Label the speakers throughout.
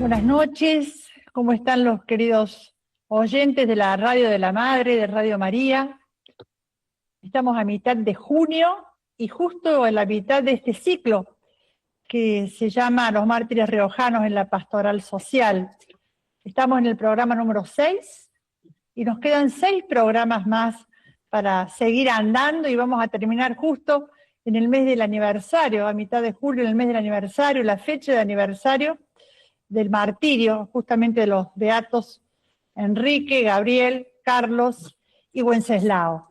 Speaker 1: Buenas noches, ¿cómo están los queridos oyentes de la Radio de la Madre, de Radio María? Estamos a mitad de junio y justo en la mitad de este ciclo que se llama Los Mártires Riojanos en la Pastoral Social. Estamos en el programa número 6 y nos quedan 6 programas más para seguir andando y vamos a terminar justo en el mes del aniversario, a mitad de julio, en el mes del aniversario, la fecha de aniversario del martirio, justamente de los beatos Enrique, Gabriel, Carlos y Wenceslao.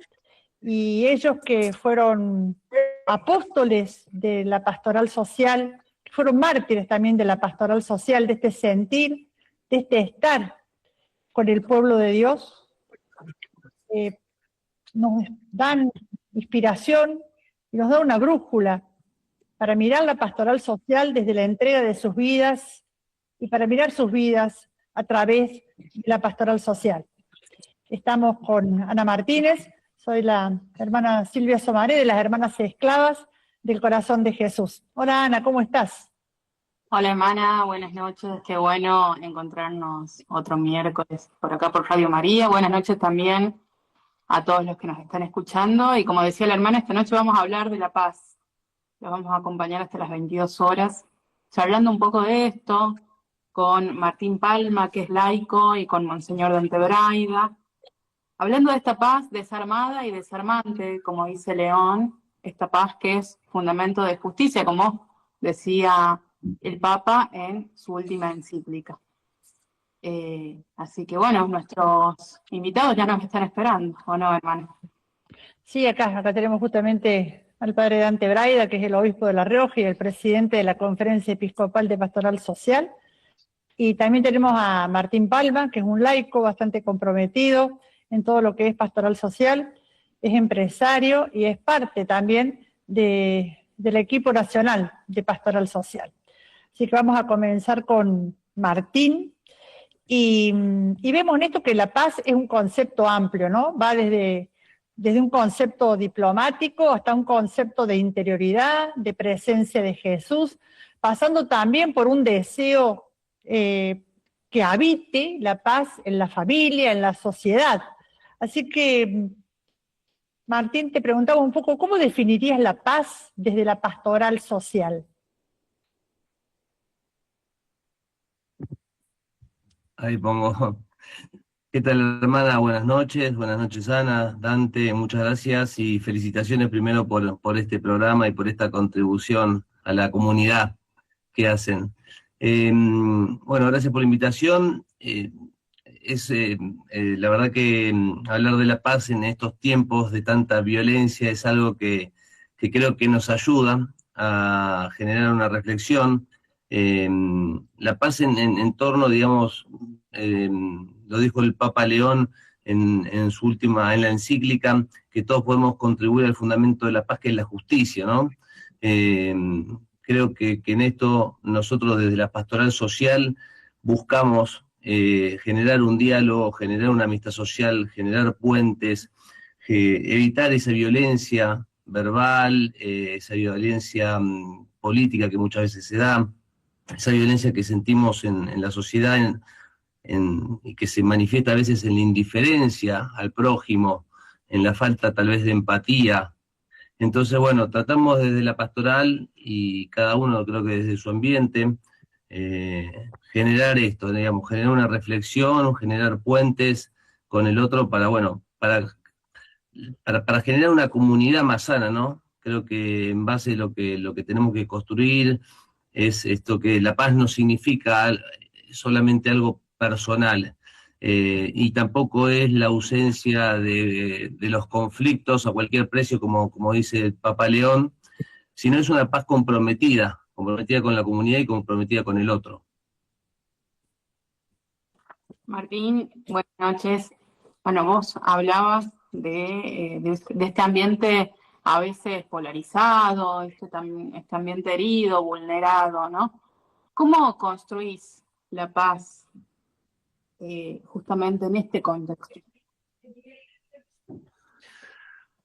Speaker 1: Y ellos que fueron apóstoles de la pastoral social, fueron mártires también de la pastoral social, de este sentir, de este estar con el pueblo de Dios, nos dan inspiración y nos da una brújula para mirar la pastoral social desde la entrega de sus vidas y para mirar sus vidas a través de la pastoral social. Estamos con Ana Martínez, soy la hermana Silvia Somaré de las Hermanas Esclavas del Corazón de Jesús. Hola Ana, ¿cómo estás?
Speaker 2: Hola hermana, buenas noches, qué bueno encontrarnos otro miércoles por acá por Radio María. Buenas noches también a todos los que nos están escuchando y como decía la hermana, esta noche vamos a hablar de la paz. Los vamos a acompañar hasta las 22 horas, charlando un poco de esto con Martín Palma, que es laico, y con Monseñor Dante Braida, hablando de esta paz desarmada y desarmante, como dice León, esta paz que es fundamento de justicia, como decía el Papa en su última encíclica. Así que bueno, nuestros invitados ya nos están esperando, ¿o no, hermano?
Speaker 1: Sí, acá tenemos justamente al padre Dante Braida, que es el obispo de La Rioja y el presidente de la Conferencia Episcopal de Pastoral Social. Y también tenemos a Martín Palma, que es un laico bastante comprometido en todo lo que es pastoral social, es empresario y es parte también del equipo nacional de pastoral social. Así que vamos a comenzar con Martín, y vemos en esto que la paz es un concepto amplio, ¿no? Va desde un concepto diplomático hasta un concepto de interioridad, de presencia de Jesús, pasando también por un deseo que habite la paz en la familia, en la sociedad. Así que, Martín, te preguntaba un poco, ¿cómo definirías la paz desde la pastoral social?
Speaker 3: Ahí pongo. ¿Qué tal, hermana? Buenas noches Ana, Dante, muchas gracias y felicitaciones primero por este programa y por esta contribución a la comunidad que hacen. Bueno, gracias por la invitación. La verdad que hablar de la paz en estos tiempos de tanta violencia es algo que creo que nos ayuda a generar una reflexión. La paz en torno, digamos, lo dijo el Papa León en su última, en la encíclica, que todos podemos contribuir al fundamento de la paz, que es la justicia, ¿no? Creo que en esto nosotros desde la pastoral social buscamos generar un diálogo, generar una amistad social, generar puentes, evitar esa violencia verbal, esa violencia política que muchas veces se da, esa violencia que sentimos en la sociedad y que se manifiesta a veces en la indiferencia al prójimo, en la falta tal vez de empatía. Entonces, bueno, tratamos desde la pastoral y cada uno creo que desde su ambiente, generar esto, digamos, generar una reflexión, generar puentes con el otro para, bueno, para generar una comunidad más sana, ¿no? Creo que en base a lo que tenemos que construir es esto, que la paz no significa solamente algo personal, y tampoco es la ausencia de los conflictos a cualquier precio, como dice el Papa León, sino es una paz comprometida con la comunidad y comprometida con el otro.
Speaker 2: Martín, buenas noches. Bueno, vos hablabas de este ambiente a veces polarizado, este ambiente herido, vulnerado, ¿no? ¿Cómo construís la paz justamente en este contexto?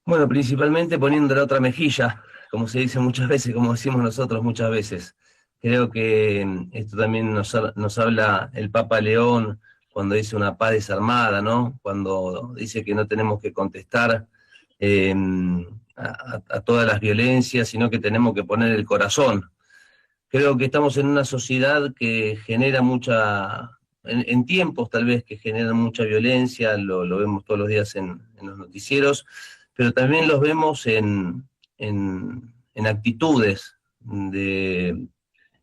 Speaker 3: Bueno, principalmente poniendo la otra mejilla, como se dice muchas veces, como decimos nosotros muchas veces. Creo que esto también nos habla el Papa León cuando dice una paz desarmada, ¿no? Cuando dice que no tenemos que contestar eh, a todas las violencias, sino que tenemos que poner el corazón. Creo que estamos en una sociedad que genera en tiempos tal vez que generan mucha violencia, lo vemos todos los días en los noticieros, pero también los vemos en actitudes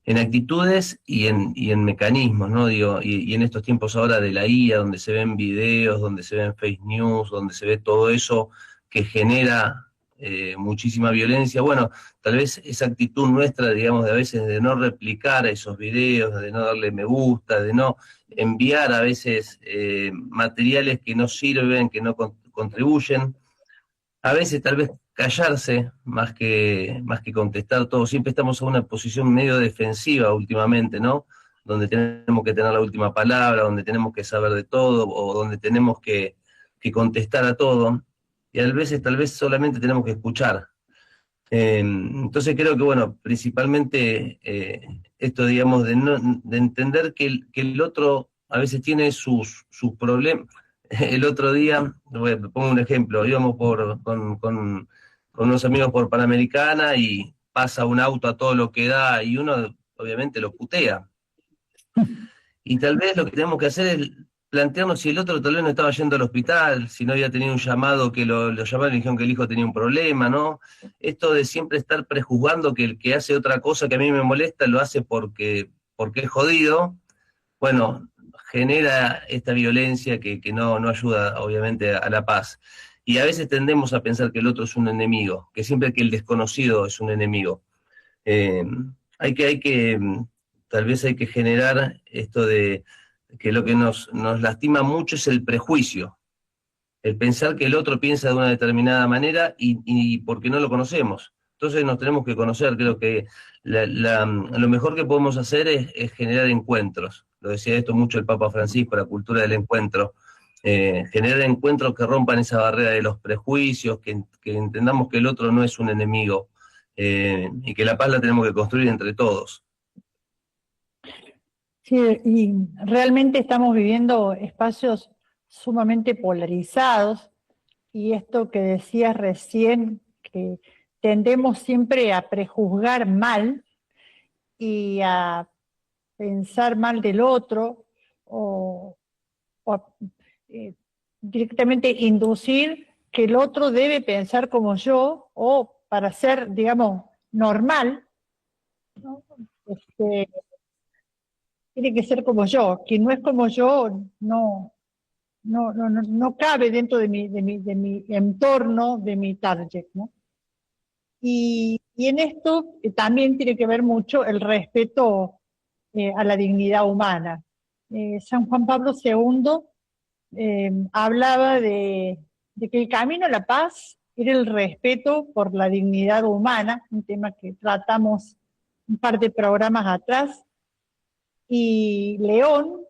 Speaker 3: en actitudes y en mecanismos, ¿no? Digo, y en estos tiempos ahora de la IA, donde se ven videos, donde se ven fake news, donde se ve todo eso que genera muchísima violencia. Bueno, tal vez esa actitud nuestra, digamos, de a veces de no replicar esos videos, de no darle me gusta, de no enviar a veces materiales que no sirven, que no contribuyen, a veces tal vez callarse más que contestar todo. Siempre estamos en una posición medio defensiva últimamente, ¿no? Donde tenemos que tener la última palabra, donde tenemos que saber de todo, o donde tenemos que contestar a todo. Y a veces tal vez solamente tenemos que escuchar. Entonces creo que, bueno, principalmente esto, digamos, de entender que el otro a veces tiene sus problemas. El otro día, pongo un ejemplo, íbamos con unos amigos por Panamericana y pasa un auto a todo lo que da y uno obviamente lo putea. Y tal vez lo que tenemos que hacer es plantearnos si el otro tal vez no estaba yendo al hospital, si no había tenido un llamado que lo llamaron y dijeron que el hijo tenía un problema, ¿no? Esto de siempre estar prejuzgando que el que hace otra cosa que a mí me molesta lo hace porque es jodido, bueno, genera esta violencia que no ayuda obviamente a la paz. Y a veces tendemos a pensar que el otro es un enemigo, que siempre que el desconocido es un enemigo. Eh, hay que, tal vez hay que generar esto de que lo que nos lastima mucho es el prejuicio, el pensar que el otro piensa de una determinada manera y porque no lo conocemos. Entonces nos tenemos que conocer, creo que lo mejor que podemos hacer es generar encuentros. Lo decía esto mucho el Papa Francisco, la cultura del encuentro. Generar encuentros que rompan esa barrera de los prejuicios, que entendamos que el otro no es un enemigo, y que la paz la tenemos que construir entre todos.
Speaker 1: Sí, y realmente estamos viviendo espacios sumamente polarizados, y esto que decías recién, que tendemos siempre a prejuzgar mal y a pensar mal del otro, o a, directamente inducir que el otro debe pensar como yo, o para ser, digamos, normal, ¿no? Tiene que ser como yo. Quien no es como yo no cabe dentro de mi entorno, de mi target, ¿no? Y en esto también tiene que ver mucho el respeto a la dignidad humana. San Juan Pablo II hablaba de que el camino a la paz era el respeto por la dignidad humana, un tema que tratamos un par de programas atrás, y León,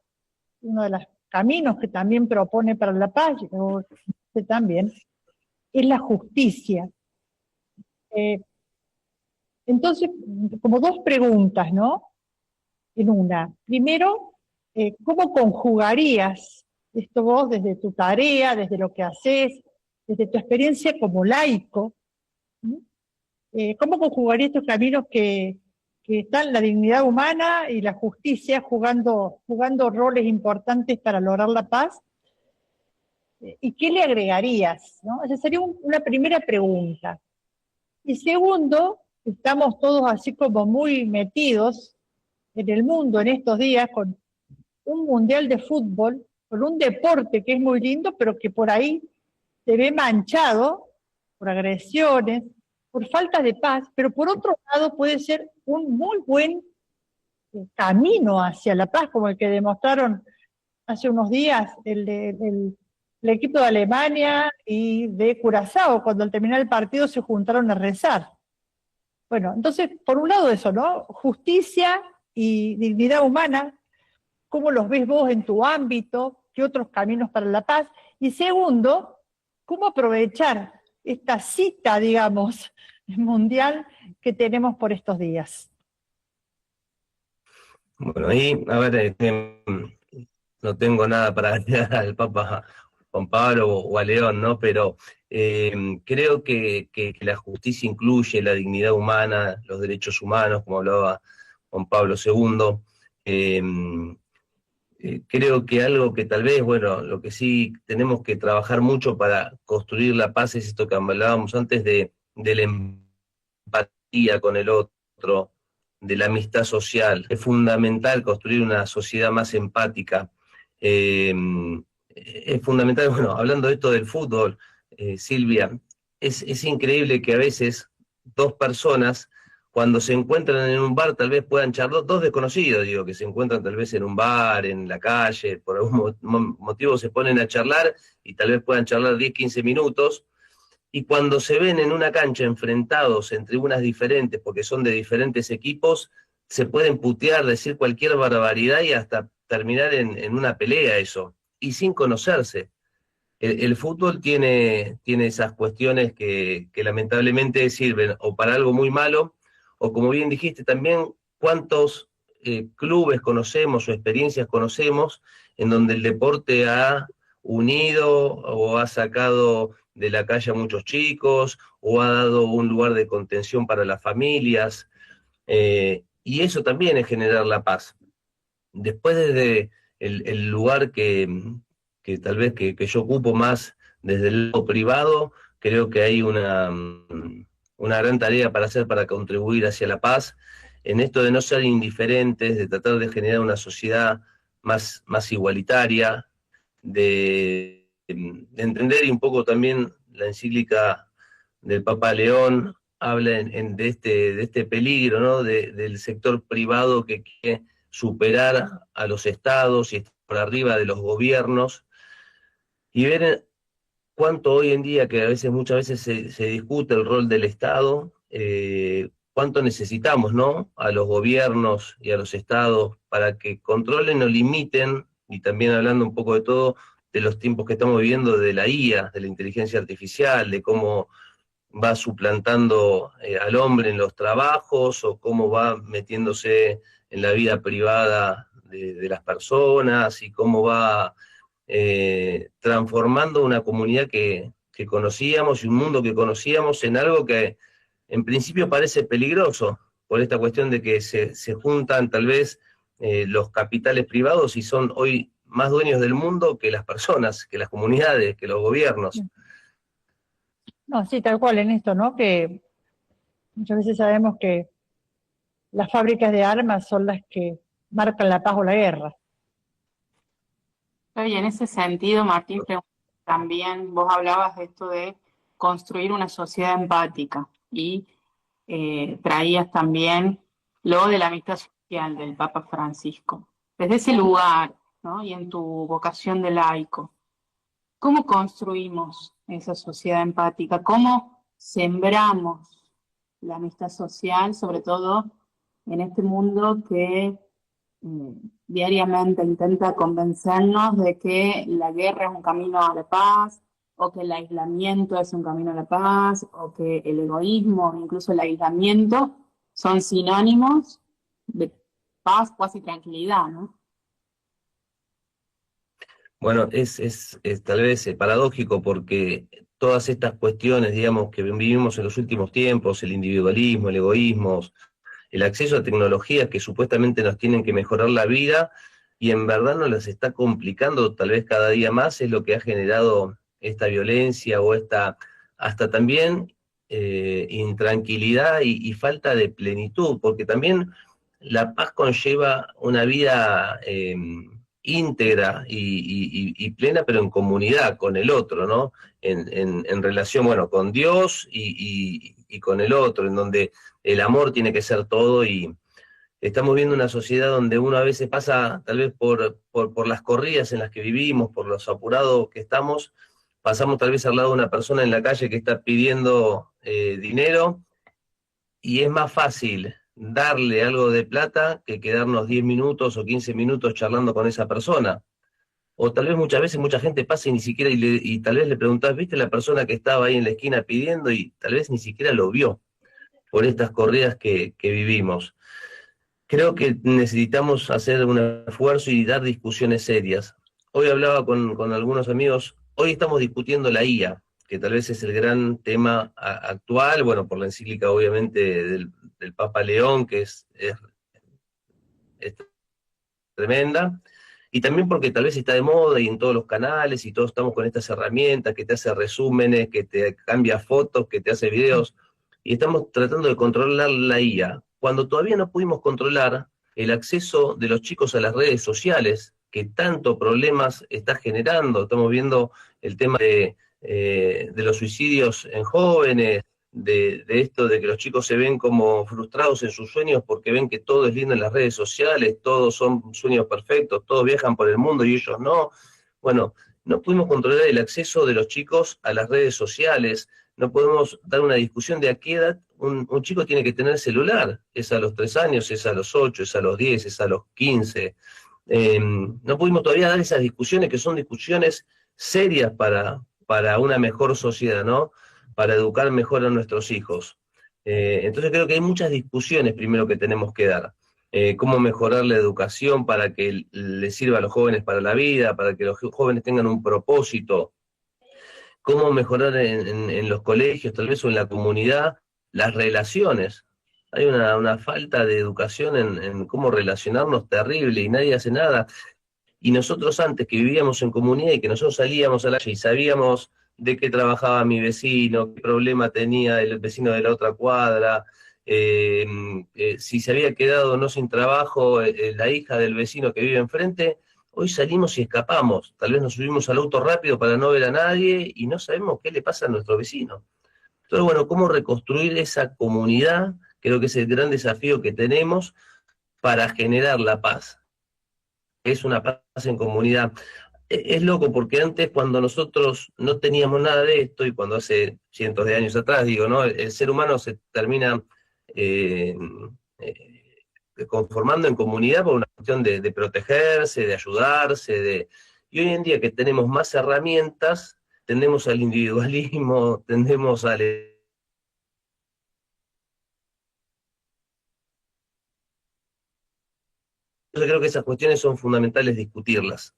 Speaker 1: uno de los caminos que también propone para la paz, yo también, es la justicia. Entonces, como dos preguntas, ¿no? En una. Primero, ¿cómo conjugarías esto vos desde tu tarea, desde lo que haces, desde tu experiencia como laico? ¿Cómo conjugarías estos caminos que están la dignidad humana y la justicia jugando roles importantes para lograr la paz? ¿Y qué le agregarías? ¿No? Esa sería una primera pregunta. Y segundo, estamos todos así como muy metidos en el mundo en estos días con un mundial de fútbol, con un deporte que es muy lindo, pero que por ahí se ve manchado por agresiones, por falta de paz, pero por otro lado puede ser un muy buen camino hacia la paz, como el que demostraron hace unos días el equipo de Alemania y de Curazao, cuando al terminar el partido se juntaron a rezar. Bueno, entonces, por un lado eso, ¿no? Justicia y dignidad humana, ¿cómo los ves vos en tu ámbito? ¿Qué otros caminos para la paz? Y segundo, ¿cómo aprovechar esta cita, digamos, mundial que tenemos por estos días?
Speaker 3: Bueno, y a ver, no tengo nada para agregar al Papa Juan Pablo o a León, ¿no? Pero creo que la justicia incluye la dignidad humana, los derechos humanos, como hablaba Juan Pablo II. Eh, Creo que algo que tal vez, bueno, lo que sí tenemos que trabajar mucho para construir la paz es esto que hablábamos antes de la empatía con el otro, de la amistad social. Es fundamental construir una sociedad más empática. Eh, es fundamental, bueno, hablando de esto del fútbol, Silvia, es increíble que a veces dos personas, cuando se encuentran en un bar, tal vez puedan charlar, dos desconocidos, digo, que se encuentran tal vez en un bar, en la calle, por algún motivo se ponen a charlar y tal vez puedan charlar 10, 15 minutos, y cuando se ven en una cancha enfrentados en tribunas diferentes, porque son de diferentes equipos, se pueden putear, decir cualquier barbaridad y hasta terminar en una pelea eso, y sin conocerse. El fútbol tiene esas cuestiones que lamentablemente sirven o para algo muy malo, o como bien dijiste también, cuántos clubes conocemos o experiencias conocemos en donde el deporte ha unido o ha sacado de la calle a muchos chicos o ha dado un lugar de contención para las familias, y eso también es generar la paz. Después desde el lugar que tal vez que yo ocupo más desde el lado privado, creo que hay una gran tarea para hacer para contribuir hacia la paz, en esto de no ser indiferentes, de tratar de generar una sociedad más igualitaria, de entender y un poco también la encíclica del Papa León habla de este peligro, ¿no? Del sector privado que quiere superar a los estados y estar por arriba de los gobiernos, y ver cuánto hoy en día, que a veces, muchas veces se discute el rol del Estado, cuánto necesitamos, ¿no? A los gobiernos y a los estados para que controlen o limiten, y también hablando un poco de todo, de los tiempos que estamos viviendo, de la IA, de la inteligencia artificial, de cómo va suplantando al hombre en los trabajos o cómo va metiéndose en la vida privada de las personas y cómo va transformando una comunidad que conocíamos y un mundo que conocíamos en algo que en principio parece peligroso por esta cuestión de que se juntan tal vez los capitales privados y son hoy más dueños del mundo que las personas, que las comunidades, que los gobiernos.
Speaker 1: No, sí, tal cual en esto, ¿no? Que muchas veces sabemos que las fábricas de armas son las que marcan la paz o la guerra.
Speaker 2: Y en ese sentido, Martín, también vos hablabas de esto de construir una sociedad empática y traías también lo de la amistad social del Papa Francisco. Desde ese lugar, ¿no? Y en tu vocación de laico, ¿cómo construimos esa sociedad empática? ¿Cómo sembramos la amistad social, sobre todo en este mundo que diariamente intenta convencernos de que la guerra es un camino a la paz, o que el aislamiento es un camino a la paz, o que el egoísmo, incluso el aislamiento, son sinónimos de paz, paz y tranquilidad, ¿no?
Speaker 3: Bueno, es tal vez paradójico porque todas estas cuestiones, digamos, que vivimos en los últimos tiempos, el individualismo, el egoísmo, el acceso a tecnologías que supuestamente nos tienen que mejorar la vida y en verdad nos las está complicando tal vez cada día más, es lo que ha generado esta violencia o esta, hasta también intranquilidad y falta de plenitud, porque también la paz conlleva una vida íntegra y plena, pero en comunidad con el otro, ¿no? En relación, bueno, con Dios y con el otro, en donde el amor tiene que ser todo, y estamos viendo una sociedad donde uno a veces pasa, tal vez por las corridas en las que vivimos, por los apurados que estamos, pasamos tal vez al lado de una persona en la calle que está pidiendo dinero, y es más fácil darle algo de plata que quedarnos 10 minutos o 15 minutos charlando con esa persona. O tal vez muchas veces mucha gente pasa y ni siquiera, y tal vez le preguntás, ¿viste la persona que estaba ahí en la esquina pidiendo? Y tal vez ni siquiera lo vio por estas corridas que vivimos. Creo que necesitamos hacer un esfuerzo y dar discusiones serias. Hoy hablaba con algunos amigos, hoy estamos discutiendo la IA, que tal vez es el gran tema actual, bueno, por la encíclica obviamente del Papa León, que es tremenda, y también porque tal vez está de moda y en todos los canales y todos estamos con estas herramientas que te hace resúmenes, que te cambia fotos, que te hace videos, y estamos tratando de controlar la IA, cuando todavía no pudimos controlar el acceso de los chicos a las redes sociales, que tanto problemas está generando. Estamos viendo el tema de los suicidios en jóvenes, de esto de que los chicos se ven como frustrados en sus sueños porque ven que todo es lindo en las redes sociales, todos son sueños perfectos, todos viajan por el mundo y ellos no. Bueno, no pudimos controlar el acceso de los chicos a las redes sociales, no podemos dar una discusión de a qué edad un chico tiene que tener celular, es a los 3 años, es a los 8, es a los 10, es a los 15. No pudimos todavía dar esas discusiones que son discusiones serias para una mejor sociedad, ¿no? Para educar mejor a nuestros hijos. Entonces creo que hay muchas discusiones primero que tenemos que dar. Cómo mejorar la educación para que les sirva a los jóvenes para la vida, para que los jóvenes tengan un propósito. Cómo mejorar en los colegios, tal vez, o en la comunidad, las relaciones. Hay una falta de educación en cómo relacionarnos terrible y nadie hace nada. Y nosotros antes que vivíamos en comunidad y que nosotros salíamos a la calle y sabíamos de qué trabajaba mi vecino, qué problema tenía el vecino de la otra cuadra, si se había quedado o no sin trabajo la hija del vecino que vive enfrente, hoy salimos y escapamos. Tal vez nos subimos al auto rápido para no ver a nadie y no sabemos qué le pasa a nuestro vecino. Entonces, bueno, cómo reconstruir esa comunidad, creo que es el gran desafío que tenemos para generar la paz. Es una paz en comunidad. Es loco porque antes, cuando nosotros no teníamos nada de esto, y cuando hace cientos de años atrás, digo, ¿no? El ser humano se termina eh, conformando en comunidad por una cuestión de protegerse, de ayudarse, y hoy en día que tenemos más herramientas, tendemos al individualismo, tendemos al... Yo creo que esas cuestiones son fundamentales discutirlas.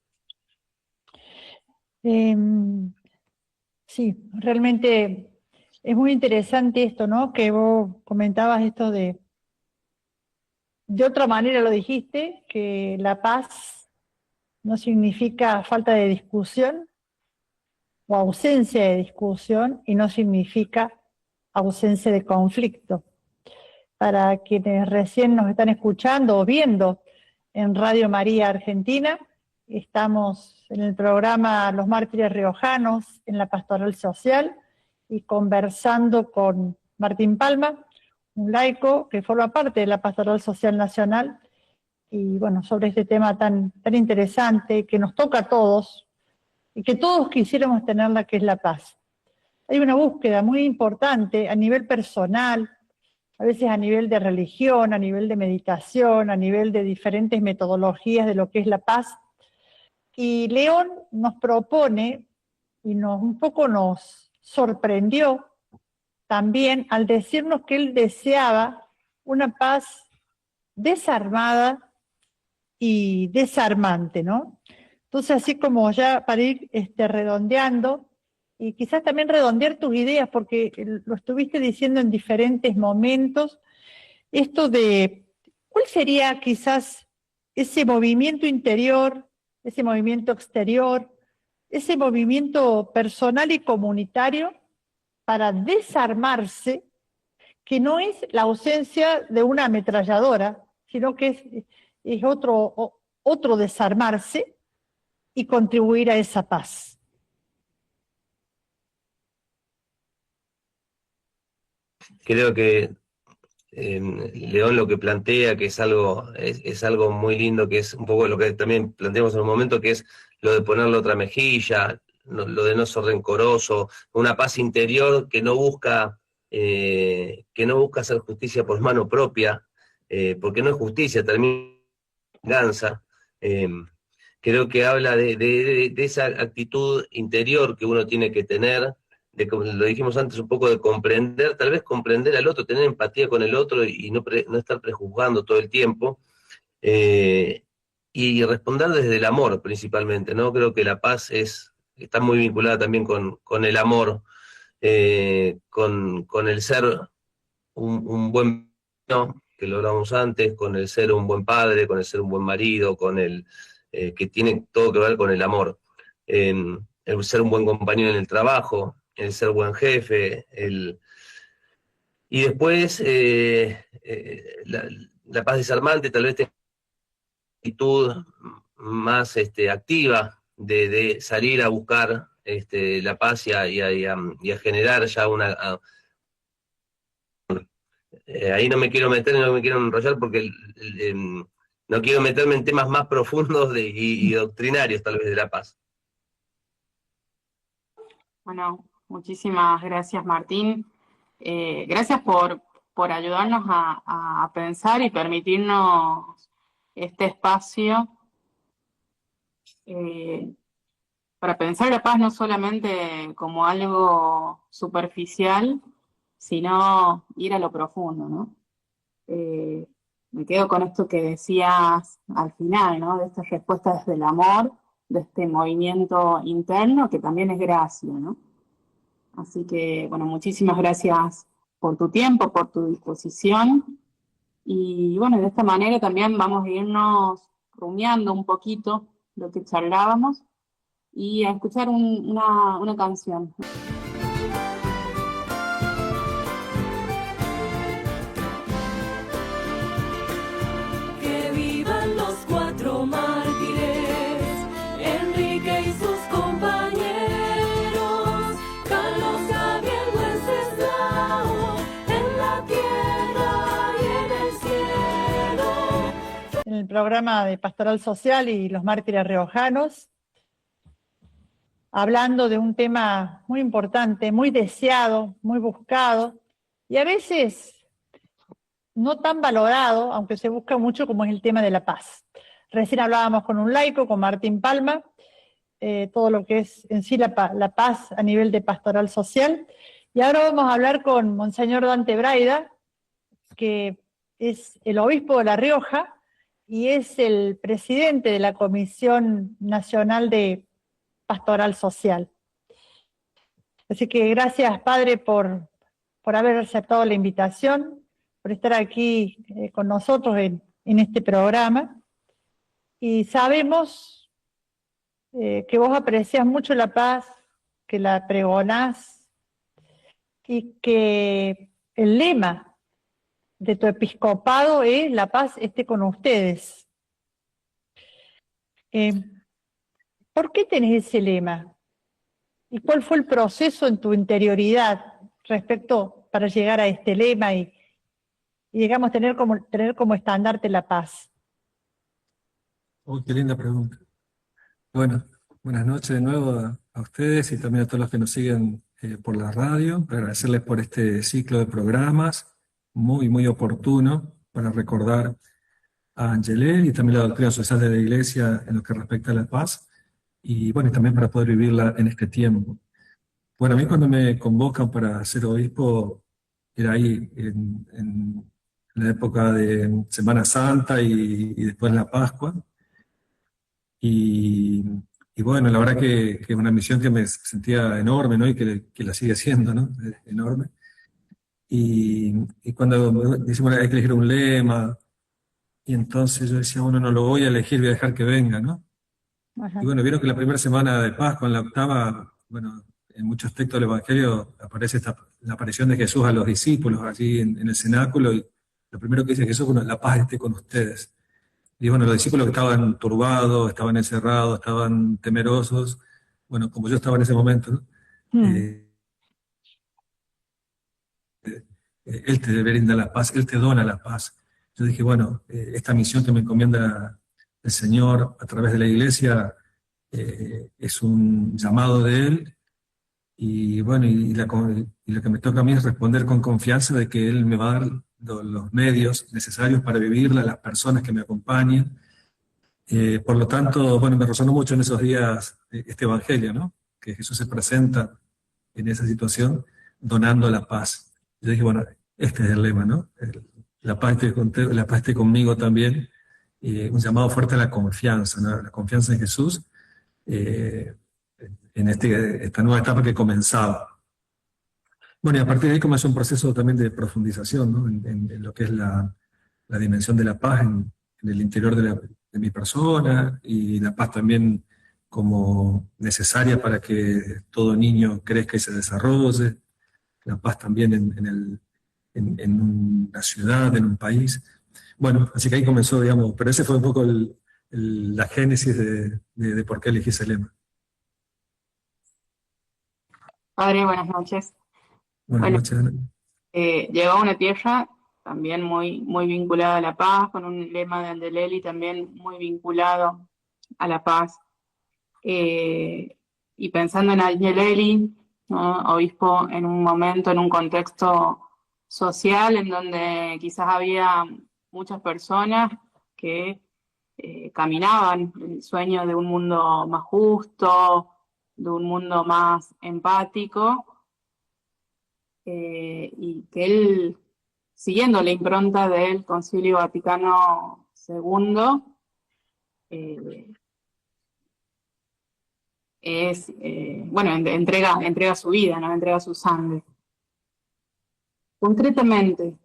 Speaker 1: Sí, realmente es muy interesante esto, ¿no? Que vos comentabas esto de otra manera lo dijiste, que la paz no significa falta de discusión o ausencia de discusión y no significa ausencia de conflicto. Para quienes recién nos están escuchando o viendo en Radio María Argentina, estamos en el programa Los Mártires Riojanos en la Pastoral Social y conversando con Martín Palma, un laico que forma parte de la Pastoral Social Nacional, y bueno, sobre este tema tan interesante que nos toca a todos y que todos quisiéramos tenerla, que es la paz. Hay una búsqueda muy importante a nivel personal, a veces a nivel de religión, a nivel de meditación, a nivel de diferentes metodologías de lo que es la paz. Y León nos propone, y un poco nos sorprendió también al decirnos que él deseaba una paz desarmada y desarmante, ¿no? Entonces, así como ya para ir redondeando, y quizás también redondear tus ideas, porque lo estuviste diciendo en diferentes momentos, esto de cuál sería quizás ese movimiento interior, ese movimiento exterior, ese movimiento personal y comunitario para desarmarse, que no es la ausencia de una ametralladora, sino que es otro desarmarse y contribuir a esa paz.
Speaker 3: Creo que León lo que plantea, que es algo muy lindo, que es un poco lo que también planteamos en un momento, que es lo de ponerle otra mejilla, lo de no ser rencoroso, una paz interior que no busca hacer justicia por mano propia, porque no es justicia, termina en venganza. Creo que habla de esa actitud interior que uno tiene que tener, como lo dijimos antes, un poco de comprender, tal vez comprender al otro, tener empatía con el otro y no estar prejuzgando todo el tiempo, y responder desde el amor principalmente, ¿no? Creo que la paz está muy vinculada también con el amor, con el ser un buen, ¿no? Que lo hablamos antes, con el ser un buen padre, con el ser un buen marido, que tiene todo que ver con el amor. El ser un buen compañero en el trabajo, el ser buen jefe, y después la paz desarmante, tal vez tenga una actitud más activa de salir a buscar la paz y a generar ya ahí no me quiero meter, no me quiero enrollar porque no quiero meterme en temas más profundos y doctrinarios tal vez de la paz.
Speaker 2: Bueno, muchísimas gracias, Martín. Gracias por ayudarnos a pensar y permitirnos este espacio para pensar la paz no solamente como algo superficial, sino ir a lo profundo, ¿no? Me quedo con esto que decías al final, ¿no? De estas respuestas del amor, de este movimiento interno que también es gracia, ¿no? Así que, bueno, muchísimas gracias por tu tiempo, por tu disposición. Y bueno, de esta manera también vamos a irnos rumiando un poquito lo que charlábamos y a escuchar una canción.
Speaker 4: Que vivan los 4 mártires, Enrique y sus compañeros, Carlos, Gabriel, Wenceslao, en la tierra y en el cielo.
Speaker 1: En el programa de Pastoral Social y los mártires riojanos, hablando de un tema muy importante, muy deseado, muy buscado, y a veces no tan valorado, aunque se busca mucho, como es el tema de la paz. Recién hablábamos con un laico, con Martín Palma, todo lo que es en sí la paz a nivel de pastoral social, y ahora vamos a hablar con Monseñor Dante Braida, que es el obispo de La Rioja y es el presidente de la Comisión Nacional de Pastoral Social. Así que gracias, Padre, por haber aceptado la invitación, por estar aquí con nosotros en este programa. Y sabemos que vos aprecias mucho la paz, que la pregonás y que el lema de tu episcopado es la paz esté con ustedes. ¿Por qué tenés ese lema? ¿Y cuál fue el proceso en tu interioridad para llegar a este lema y digamos, tener como estandarte la paz?
Speaker 5: Oh, qué linda pregunta. Bueno, buenas noches de nuevo a ustedes y también a todos los que nos siguen por la radio. Agradecerles por este ciclo de programas muy, muy oportuno para recordar a Angelé y también la doctrina social de la Iglesia en lo que respecta a la paz. Y bueno, y también para poder vivirla en este tiempo. Bueno, a mí cuando me convocan para ser obispo, era ahí en la época de Semana Santa y después la Pascua. Y bueno, la verdad que es una misión que me sentía enorme, ¿no? Y que la sigue siendo, ¿no? Enorme. Y cuando me decimos hay que elegir un lema, y entonces yo decía, bueno, no lo voy a elegir, voy a dejar que venga, ¿no?
Speaker 1: Ajá.
Speaker 5: Y bueno, vieron que la primera semana de Pascua, en la octava, bueno, en muchos textos del Evangelio aparece la aparición de Jesús a los discípulos allí en el cenáculo, y lo primero que dice Jesús, bueno, la paz esté con ustedes. Y bueno, los discípulos que estaban turbados, estaban encerrados, estaban temerosos, bueno, como yo estaba en ese momento, ¿no? Él te brinda la paz, Él te dona la paz. Yo dije, bueno, esta misión que me encomienda el Señor a través de la Iglesia es un llamado de Él, y bueno, y lo que me toca a mí es responder con confianza de que Él me va a dar los medios necesarios para vivirla, las personas que me acompañen. Por lo tanto, bueno, me resonó mucho en esos días este Evangelio, ¿no? Que Jesús se presenta en esa situación, donando la paz. Yo dije, bueno, este es el lema, ¿no? La paz esté conmigo también, un llamado fuerte a la confianza, ¿no? La confianza en Jesús, en esta nueva etapa que comenzaba. Bueno, y a partir de ahí comenzó un proceso también de profundización, ¿no? En lo que es la dimensión de la paz en el interior de mi persona, y la paz también como necesaria para que todo niño crezca y se desarrolle, la paz también en una ciudad, en un país. Bueno, así que ahí comenzó, digamos, pero ese fue un poco la génesis de por qué elegí ese lema.
Speaker 2: Padre, buenas noches.
Speaker 5: Buenas
Speaker 2: Bueno,
Speaker 5: noches, Ana.
Speaker 2: llegó a una tierra también muy vinculada a la paz, con un lema de Angelelli también muy vinculado a la paz. Y pensando en Angelelli, ¿no? Obispo en un momento, en un contexto social en donde quizás había muchas personas que caminaban el sueño de un mundo más justo, de un mundo más empático, y que él, siguiendo la impronta del Concilio Vaticano II, entrega su vida, ¿no? Entrega su sangre. Concretamente,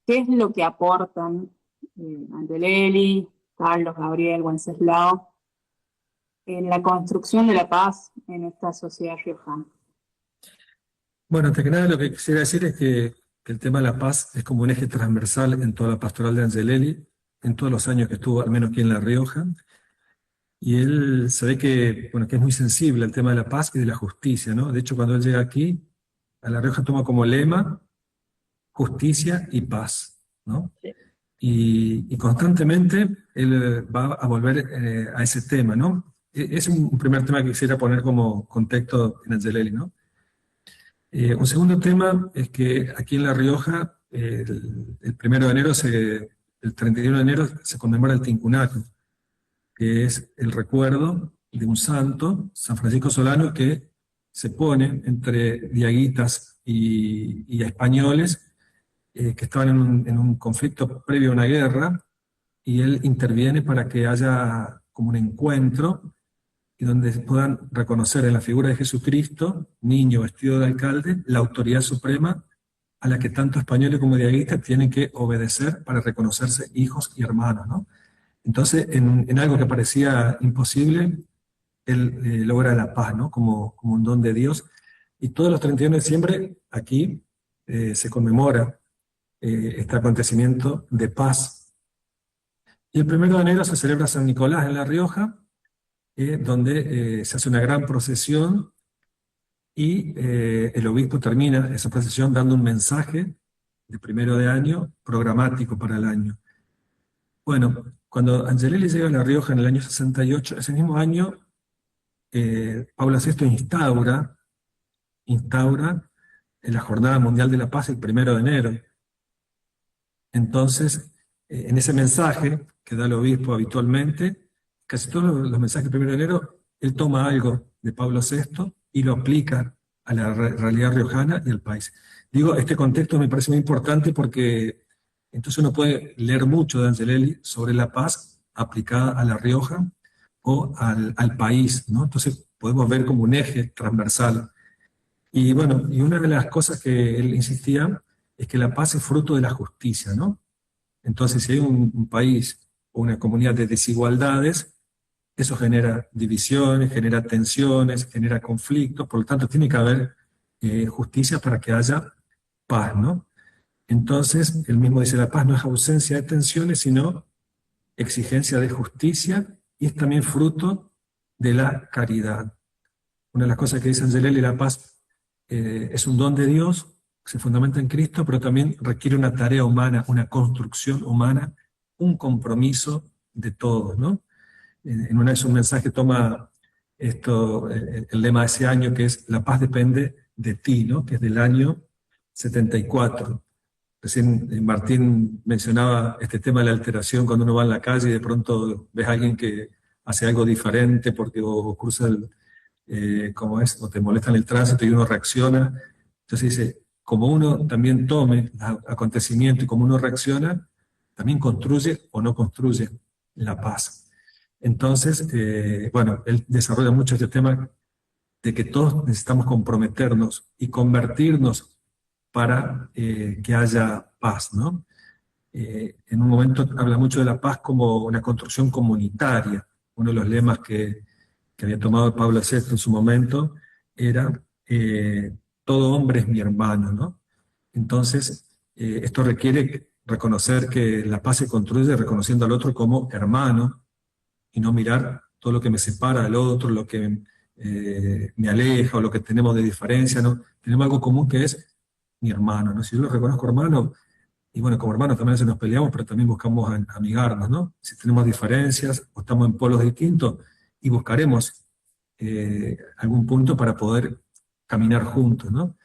Speaker 2: ¿qué es lo que aportan Angelelli, Carlos, Gabriel, Wenceslao en la construcción de la paz en esta sociedad riojana?
Speaker 5: Bueno, antes que nada lo que quisiera decir es que el tema de la paz es como un eje transversal en toda la pastoral de Angelelli, en todos los años que estuvo, al menos aquí en La Rioja, y él se ve que, bueno, que es muy sensible al tema de la paz y de la justicia, ¿no? De hecho, cuando él llega aquí, a La Rioja toma como lema justicia y paz, ¿no? Y constantemente él va a volver a ese tema, ¿no? Es un primer tema que quisiera poner como contexto en Angelelli, ¿no? Un segundo tema es que aquí en La Rioja, el 1 de enero, el 31 de enero se conmemora el Tincunaco, que es el recuerdo de un santo, San Francisco Solano, que se pone entre diaguitas y españoles que estaban en un conflicto previo a una guerra, y él interviene para que haya como un encuentro y donde puedan reconocer en la figura de Jesucristo, niño vestido de alcalde, la autoridad suprema a la que tanto españoles como diaguitas tienen que obedecer para reconocerse hijos y hermanos, ¿no? Entonces, en algo que parecía imposible, él logra la paz, ¿no? Como un don de Dios. Y todos los 31 de diciembre aquí se conmemora este acontecimiento de paz. Y el 1 de enero se celebra San Nicolás en La Rioja, donde se hace una gran procesión, y el obispo termina esa procesión dando un mensaje de 1 de año programático para el año. Bueno, cuando Angelelli llega a La Rioja en el año 68, ese mismo año, Pablo VI instaura en la Jornada Mundial de la Paz el 1 de enero. Entonces, en ese mensaje que da el obispo habitualmente, casi todos los mensajes del 1 de enero, él toma algo de Pablo VI y lo aplica a la realidad riojana y al país. Digo, este contexto me parece muy importante porque entonces uno puede leer mucho de Angelelli sobre la paz aplicada a La Rioja o al país, ¿no? Entonces podemos ver como un eje transversal. Y bueno, y una de las cosas que él insistía es que la paz es fruto de la justicia, ¿no? Entonces, si hay un país o una comunidad de desigualdades, eso genera divisiones, genera tensiones, genera conflictos, por lo tanto tiene que haber justicia para que haya paz, ¿no? Entonces, él mismo dice, la paz no es ausencia de tensiones, sino exigencia de justicia, y es también fruto de la caridad. Una de las cosas que dice Angelelli, la paz es un don de Dios, se fundamenta en Cristo, pero también requiere una tarea humana, una construcción humana, un compromiso de todos, ¿no? En una de sus mensajes toma esto, el lema de ese año, que es la paz depende de ti, ¿no? Que es del año 74. Recién Martín mencionaba este tema de la alteración cuando uno va en la calle y de pronto ves a alguien que hace algo diferente porque o cruza como es, o te molestan el tránsito y uno reacciona. Entonces dice, como uno también tome acontecimiento y como uno reacciona, también construye o no construye la paz. Entonces, bueno, él desarrolla mucho este tema de que todos necesitamos comprometernos y convertirnos para que haya paz, ¿no? En un momento habla mucho de la paz como una construcción comunitaria. Uno de los lemas que había tomado Pablo VI en su momento era todo hombre es mi hermano, ¿no? Entonces, esto requiere reconocer que la paz se construye reconociendo al otro como hermano y no mirar todo lo que me separa del otro, lo que me aleja o lo que tenemos de diferencia, ¿no? Tenemos algo común que es mi hermano, ¿no? Si yo lo reconozco hermano, y bueno, como hermanos también a veces nos peleamos, pero también buscamos amigarnos, ¿no? Si tenemos diferencias o estamos en polos distintos, y buscaremos algún punto para poder caminar juntos, ¿no?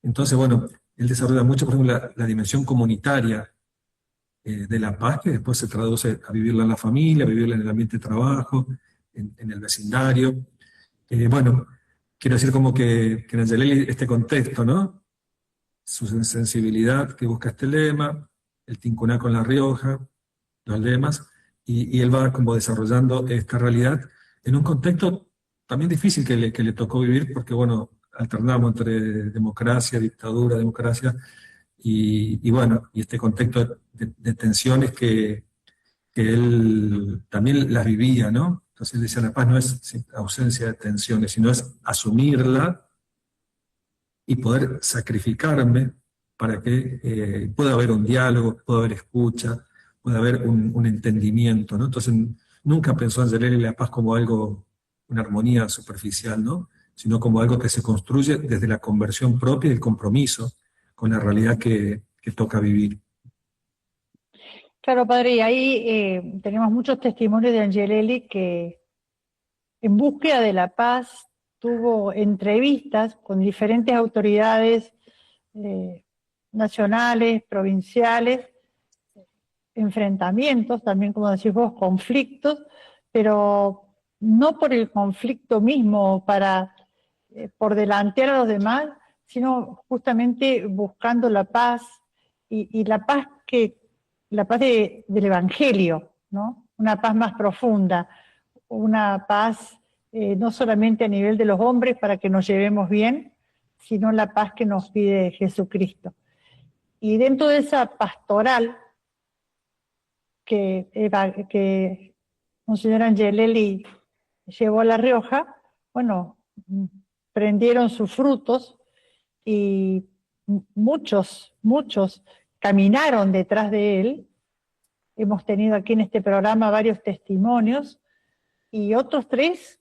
Speaker 5: Entonces, bueno, él desarrolla mucho, por ejemplo, la dimensión comunitaria de la paz, que después se traduce a vivirla en la familia, a vivirla en el ambiente de trabajo, en el vecindario. Bueno, quiero decir como que en Angelelli este contexto, ¿no? Su sensibilidad que busca este lema, el Tincuná con La Rioja, los lemas, y él va como desarrollando esta realidad en un contexto también difícil que le tocó vivir, porque bueno, alternamos entre democracia, dictadura, democracia, y bueno, y este contexto de tensiones que él también las vivía, ¿no? Entonces él decía, la paz no es ausencia de tensiones, sino es asumirla y poder sacrificarme para que pueda haber un diálogo, pueda haber escucha, pueda haber un entendimiento, ¿no? Entonces nunca pensó Angelelli la paz como algo, una armonía superficial, ¿no? Sino como algo que se construye desde la conversión propia y el compromiso con la realidad que toca vivir.
Speaker 1: Claro, padre, y ahí tenemos muchos testimonios de Angelelli que en búsqueda de la paz tuvo entrevistas con diferentes autoridades nacionales, provinciales, enfrentamientos, también como decís vos, conflictos, pero no por el conflicto mismo, por delantear a los demás, sino justamente buscando la paz y la paz del Evangelio, ¿no? Una paz más profunda, una paz no solamente a nivel de los hombres para que nos llevemos bien, sino la paz que nos pide Jesucristo. Y dentro de esa pastoral que Monseñor Angelelli llevó a La Rioja, bueno, prendieron sus frutos y muchos caminaron detrás de él. Hemos tenido aquí en este programa varios testimonios y otros 3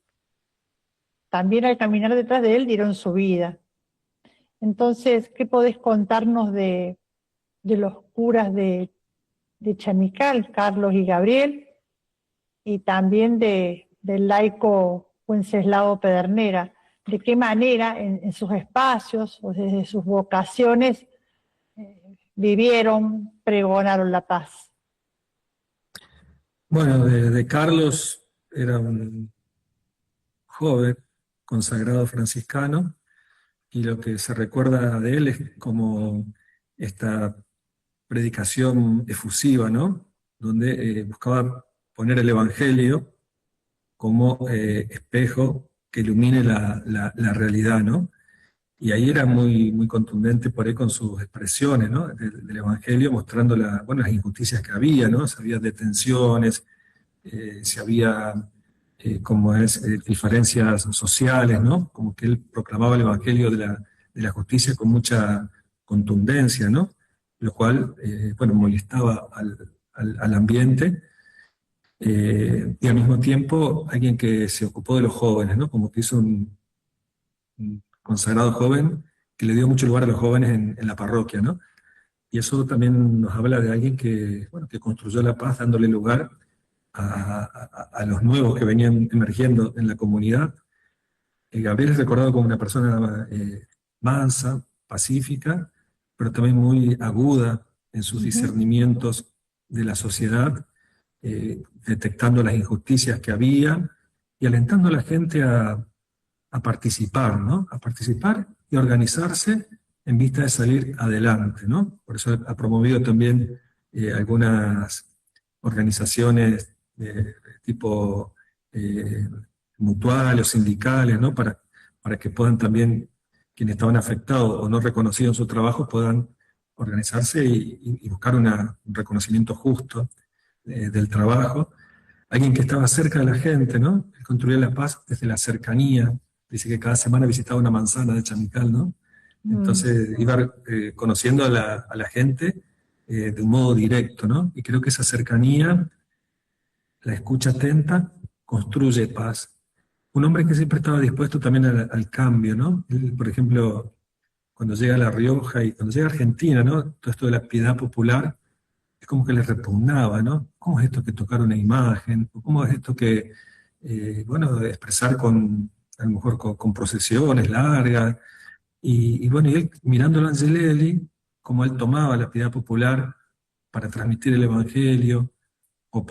Speaker 1: también al caminar detrás de él dieron su vida. Entonces, ¿qué podés contarnos de los curas de Chamical, Carlos y Gabriel, y también del laico Wenceslao Pedernera? ¿De qué manera en sus espacios o desde sus vocaciones vivieron, pregonaron la paz?
Speaker 5: Bueno, de Carlos era un joven consagrado franciscano, y lo que se recuerda de él es como esta predicación efusiva, ¿no? Donde buscaba poner el Evangelio como espejo que ilumine la realidad, ¿no? Y ahí era muy contundente por ahí con sus expresiones, ¿no? Del Evangelio, mostrando las injusticias que había, ¿no? Si había detenciones, si había diferencias sociales, ¿no? Como que él proclamaba el Evangelio de la justicia con mucha contundencia, ¿no? Lo cual, molestaba al ambiente, y al mismo tiempo alguien que se ocupó de los jóvenes, ¿no? Como que hizo un consagrado joven que le dio mucho lugar a los jóvenes en la parroquia, ¿no? Y eso también nos habla de alguien que construyó la paz dándole lugar a los nuevos que venían emergiendo en la comunidad. Gabriel es recordado como una persona mansa, pacífica, pero también muy aguda en sus discernimientos de la sociedad, detectando las injusticias que había y alentando a la gente a a participar, ¿no? A participar y organizarse en vista de salir adelante, ¿no? Por eso ha promovido también algunas organizaciones de tipo mutuales o sindicales, ¿no? Para que puedan también, quienes estaban afectados o no reconocidos en su trabajo, puedan organizarse y buscar un reconocimiento justo del trabajo. Alguien que estaba cerca de la gente, ¿no? Él construía la paz desde la cercanía. Dice que cada semana visitaba una manzana de Chamical, ¿no? Entonces iba conociendo a la gente de un modo directo, ¿no? Y creo que esa cercanía, la escucha atenta, construye paz. Un hombre que siempre estaba dispuesto también al cambio, ¿no? Él, por ejemplo, cuando llega a La Rioja y cuando llega a Argentina, ¿no? Todo esto de la piedad popular, es como que le repugnaba, ¿no? ¿Cómo es esto que tocar una imagen? ¿Cómo es esto que, bueno, de expresar a lo mejor con procesiones largas? Y bueno, y él mirando a Angelelli, como él tomaba la piedad popular para transmitir el Evangelio o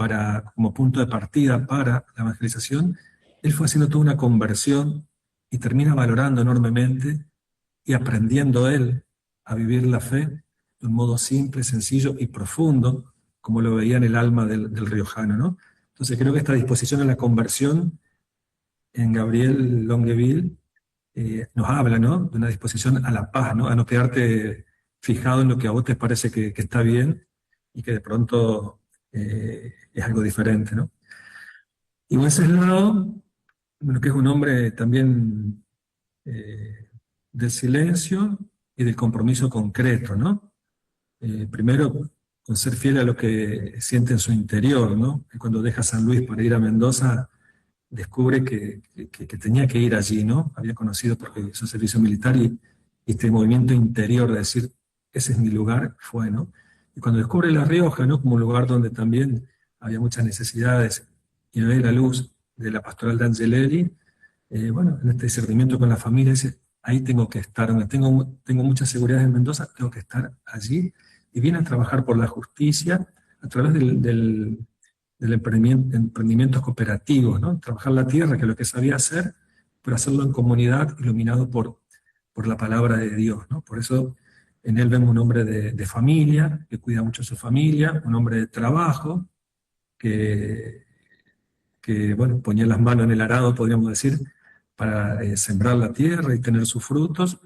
Speaker 5: como punto de partida para la evangelización, él fue haciendo toda una conversión y termina valorando enormemente y aprendiendo él a vivir la fe de un modo simple, sencillo y profundo, como lo veía en el alma del riojano, ¿no? Entonces creo que esta disposición a la conversión en Gabriel Longueville nos habla, ¿no? De una disposición a la paz, ¿no? A no quedarte fijado en lo que a vos te parece que está bien y que de pronto es algo diferente, ¿no? Y Wenceslao, bueno, que es un hombre también del silencio y del compromiso concreto, ¿no? Primero, con ser fiel a lo que siente en su interior, ¿no? Y cuando deja San Luis para ir a Mendoza, descubre que tenía que ir allí, ¿no? Había conocido porque hizo servicio militar y este movimiento interior de decir, ese es mi lugar, fue, ¿no? Y cuando descubre La Rioja, ¿no? Como un lugar donde también había muchas necesidades y ve la luz de la pastoral de Angelelli, bueno, en este discernimiento con la familia, dice, ahí tengo que estar, donde tengo mucha seguridad en Mendoza, tengo que estar allí, y viene a trabajar por la justicia a través del emprendimientos cooperativos, ¿no? Trabajar la tierra, que es lo que sabía hacer, pero hacerlo en comunidad, iluminado por la palabra de Dios, ¿no? Por eso en él vemos un hombre de familia, que cuida mucho a su familia, un hombre de trabajo, que bueno, ponía las manos en el arado, podríamos decir, para sembrar la tierra y tener sus frutos,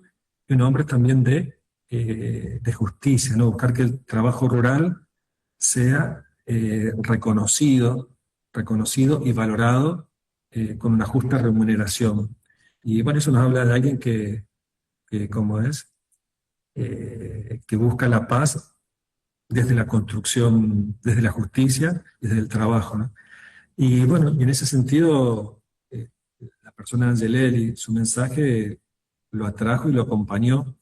Speaker 5: y un hombre también de justicia, ¿no? Buscar que el trabajo rural sea reconocido y valorado con una justa remuneración. Y bueno, eso nos habla de alguien que ¿cómo es? Que busca la paz desde la construcción, desde la justicia y desde el trabajo, ¿no? Y bueno, y en ese sentido, la persona de Angelelli, su mensaje lo atrajo y lo acompañó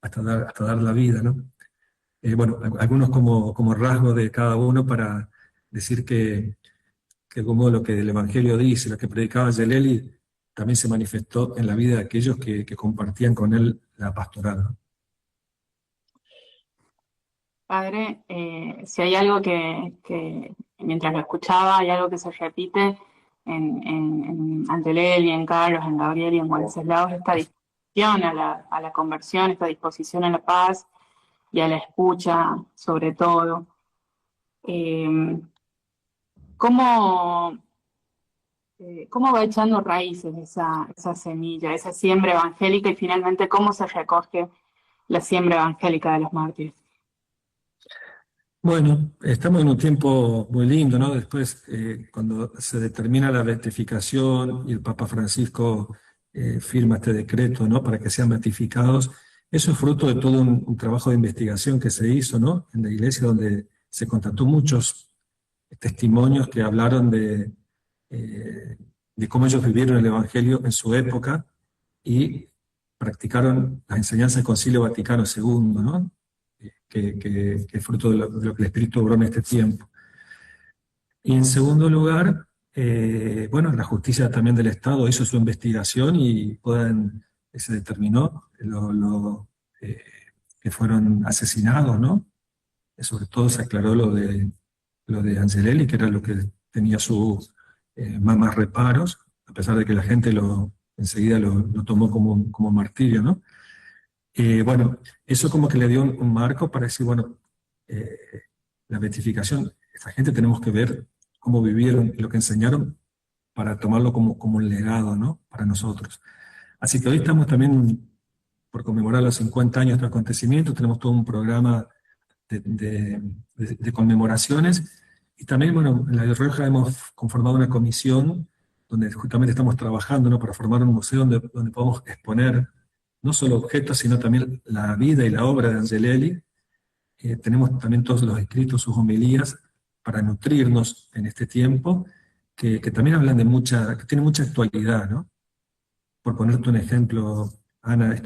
Speaker 5: hasta dar la vida, ¿no? Bueno, algunos como rasgos de cada uno para decir que como lo que el Evangelio dice, lo que predicaba Angelelli, también se manifestó en la vida de aquellos que compartían con él la pastoral, ¿no?
Speaker 2: Padre, si hay algo que mientras lo escuchaba, hay algo que se repite en Angelelli, en Carlos, en Gabriel y en Wenceslao, esta disposición a la conversión, esta disposición a la paz y a la escucha, sobre todo. ¿Cómo va echando raíces esa semilla, esa siembra evangélica y finalmente cómo se recoge la siembra evangélica de los mártires?
Speaker 5: Bueno, estamos en un tiempo muy lindo, ¿no? Después, cuando se determina la beatificación y el Papa Francisco firma este decreto, ¿no? Para que sean beatificados, eso es fruto de todo un trabajo de investigación que se hizo, ¿no? En la iglesia, donde se constató muchos testimonios que hablaron de cómo ellos vivieron el Evangelio en su época y practicaron las enseñanzas del Concilio Vaticano II, ¿no? Que es fruto de lo que el Espíritu obró en este tiempo. Y en segundo lugar, bueno, la justicia también del Estado hizo su investigación y se determinó que fueron asesinados, ¿no? Sobre todo se aclaró lo de Angelelli, que era lo que tenía su más reparos, a pesar de que la gente lo enseguida lo tomó como martirio, ¿no? Bueno, eso como que le dio un marco para decir, bueno, la beatificación, esta gente tenemos que ver cómo vivieron y lo que enseñaron para tomarlo como un legado, ¿no? Para nosotros. Así que hoy estamos también por conmemorar los 50 años de estos acontecimientos, tenemos todo un programa de conmemoraciones, y también, bueno, en La Rioja hemos conformado una comisión donde justamente estamos trabajando, ¿no? Para formar un museo donde podamos exponer no solo objetos, sino también la vida y la obra de Angelelli. Tenemos también todos los escritos, sus homilías, para nutrirnos en este tiempo, que también hablan que tiene mucha actualidad, ¿no? Por ponerte un ejemplo, Ana,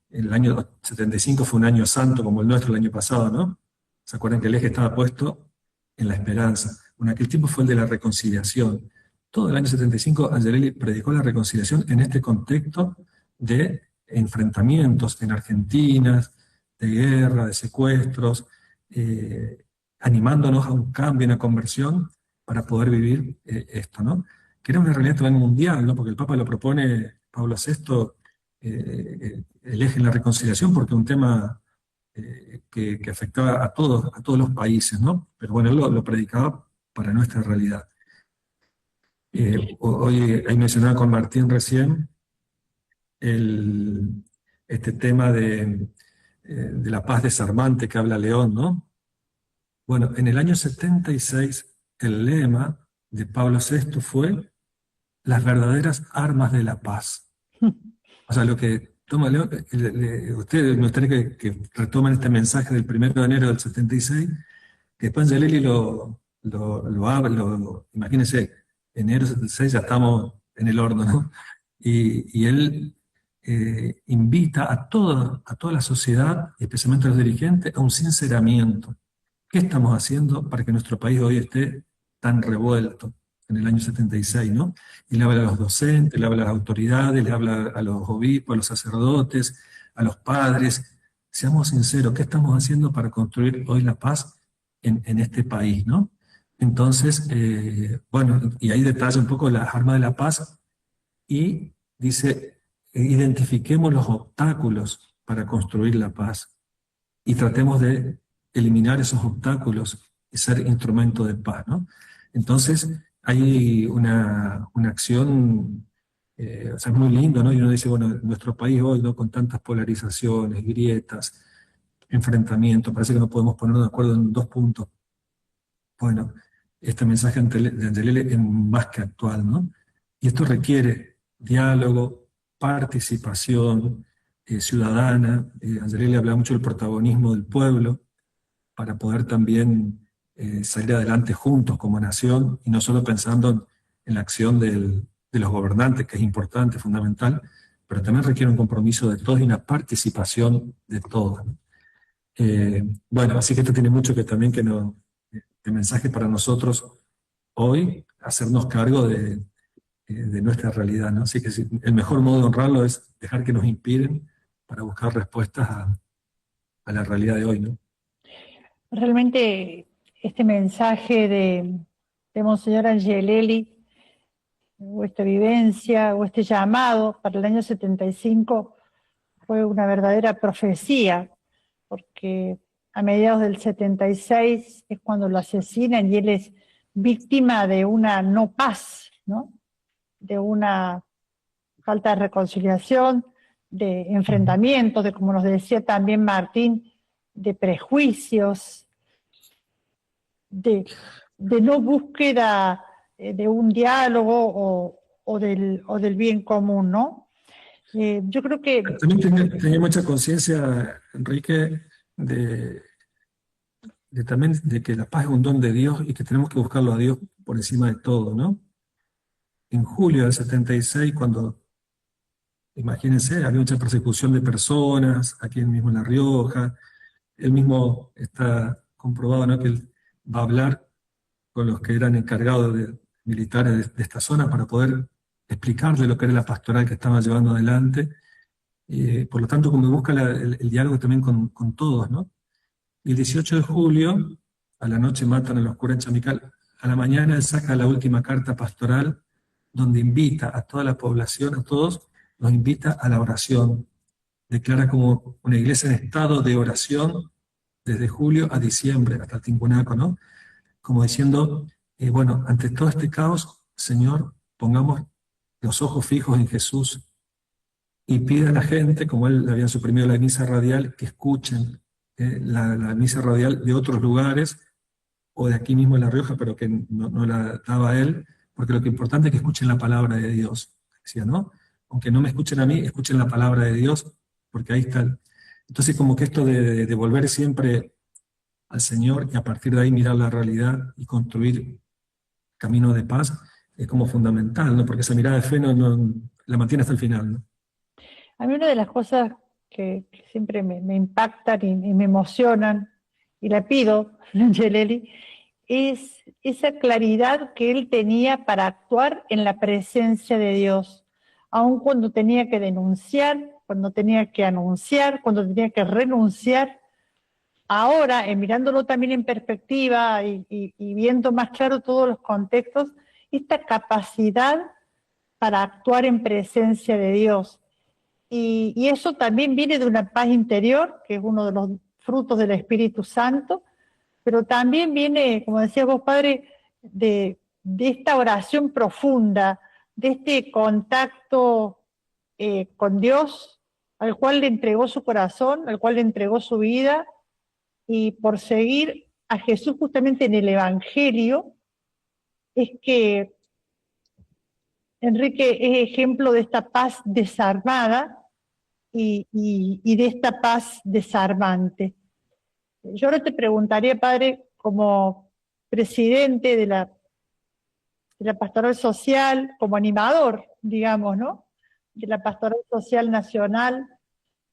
Speaker 5: el año 75 fue un año santo como el nuestro el año pasado, ¿no? ¿Se acuerdan que el eje estaba puesto en la esperanza? Bueno, aquel tiempo fue el de la reconciliación. Todo el año 75 Angelelli predicó la reconciliación en este contexto de enfrentamientos en Argentina, de guerra, de secuestros, animándonos a un cambio, una conversión, para poder vivir esto, ¿no? Que era una realidad también mundial, ¿no? Porque el Papa lo propone, Pablo VI, el eje en la reconciliación, porque es un tema que afectaba a todos los países, ¿no? Pero bueno, él lo predicaba para nuestra realidad. Hoy, ahí mencionaba con Martín recién, este tema de la paz desarmante que habla León, ¿no? Bueno, en el año 76, el lema de Pablo VI fue las verdaderas armas de la paz. O sea, lo que toma León, ustedes me gustaría que retomen este mensaje del 1 de enero del 76, que después Angelelli lo habla, imagínense, enero 76 ya estamos en el horno, ¿no? Y él invita a toda la sociedad, especialmente a los dirigentes, a un sinceramiento. ¿Qué estamos haciendo para que nuestro país hoy esté tan revuelto en el año 76, ¿no? Y le habla a los docentes, le habla a las autoridades, le habla a los obispos, a los sacerdotes, a los padres. Seamos sinceros, ¿qué estamos haciendo para construir hoy la paz en este país, ¿no? Entonces, bueno, y ahí detalla un poco las armas de la paz y dice, identifiquemos los obstáculos para construir la paz y tratemos de eliminar esos obstáculos y ser instrumento de paz, ¿no? Entonces, hay una acción, o sea, es muy lindo, ¿no? Y uno dice, bueno, nuestro país hoy, ¿no? Con tantas polarizaciones, grietas, enfrentamientos, parece que no podemos ponernos de acuerdo en 2 puntos. Bueno, este mensaje de Angelelli es más que actual, ¿no? Y esto requiere diálogo, participación ciudadana. Angelelli habla mucho del protagonismo del pueblo para poder también salir adelante juntos como nación, y no solo pensando en la acción de los gobernantes, que es importante, fundamental, pero también requiere un compromiso de todos y una participación de todos, ¿no? Bueno, así que esto tiene mucho que también de mensaje para nosotros hoy, hacernos cargo de nuestra realidad, ¿no? Así que el mejor modo de honrarlo es dejar que nos inspiren para buscar respuestas a la realidad de hoy, ¿no?
Speaker 1: Realmente este mensaje de Monseñor Angelelli, o esta vivencia, o este llamado para el año 75, fue una verdadera profecía, porque a mediados del 76 es cuando lo asesinan y él es víctima de una no paz, ¿no? De una falta de reconciliación, de enfrentamientos, de, como nos decía también Martín, de prejuicios, de no búsqueda de un diálogo o del bien común, ¿no? Yo creo que...
Speaker 5: También tenía mucha conciencia, Enrique, también de que la paz es un don de Dios y que tenemos que buscarlo a Dios por encima de todo, ¿no? En julio del 76, cuando, imagínense, había mucha persecución de personas, aquí mismo en La Rioja, él mismo está comprobado, ¿no? Que él va a hablar con los que eran encargados militares de esta zona para poder explicarle lo que era la pastoral que estaba llevando adelante. Por lo tanto, como busca el diálogo también con todos, ¿no? Y el 18 de julio, a la noche matan a los curas en Chamical. A la mañana él saca la última carta pastoral donde invita a toda la población, a todos, nos invita a la oración. Declara como una iglesia en estado de oración desde julio a diciembre, hasta el Tincunaco, ¿no? Como diciendo, bueno, ante todo este caos, Señor, pongamos los ojos fijos en Jesús y pide a la gente, como él le habían suprimido la misa radial, que escuchen la misa radial de otros lugares, o de aquí mismo en La Rioja, pero que no la daba él, porque lo que importante es que escuchen la palabra de Dios, decía, ¿no? Aunque no me escuchen a mí, escuchen la palabra de Dios, porque ahí está. Entonces como que esto de volver siempre al Señor y a partir de ahí mirar la realidad y construir camino de paz es como fundamental, ¿no? Porque esa mirada de fe la mantiene hasta el final, ¿no?
Speaker 1: A mí una de las cosas que siempre me impactan y me emocionan, y la pido, Angelelli, es esa claridad que él tenía para actuar en la presencia de Dios, aun cuando tenía que denunciar, cuando tenía que anunciar, cuando tenía que renunciar. Ahora, mirándolo también en perspectiva y viendo más claro todos los contextos, esta capacidad para actuar en presencia de Dios. Y eso también viene de una paz interior, que es uno de los frutos del Espíritu Santo, pero también viene, como decías vos, Padre, de esta oración profunda, de este contacto con Dios, al cual le entregó su corazón, al cual le entregó su vida, y por seguir a Jesús justamente en el Evangelio, es que Enrique es ejemplo de esta paz desarmada y de esta paz desarmante. Yo ahora te preguntaría, Padre, como presidente de la Pastoral Social, como animador, digamos, ¿no?, de la Pastoral Social Nacional,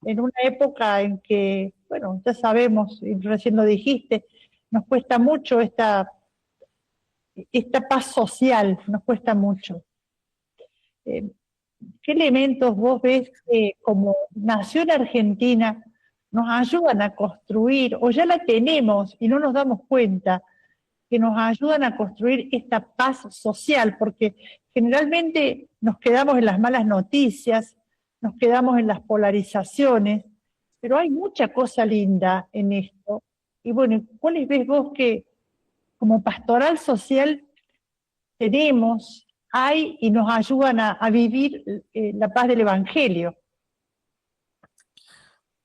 Speaker 1: en una época en que, bueno, ya sabemos, y recién lo dijiste, nos cuesta mucho esta paz social, nos cuesta mucho. ¿Qué elementos vos ves que como nación argentina nos ayudan a construir, o ya la tenemos y no nos damos cuenta, que nos ayudan a construir esta paz social? Porque generalmente nos quedamos en las malas noticias, nos quedamos en las polarizaciones, pero hay mucha cosa linda en esto. Y bueno, ¿cuáles ves vos que como pastoral social tenemos, hay y nos ayudan a vivir la paz del Evangelio?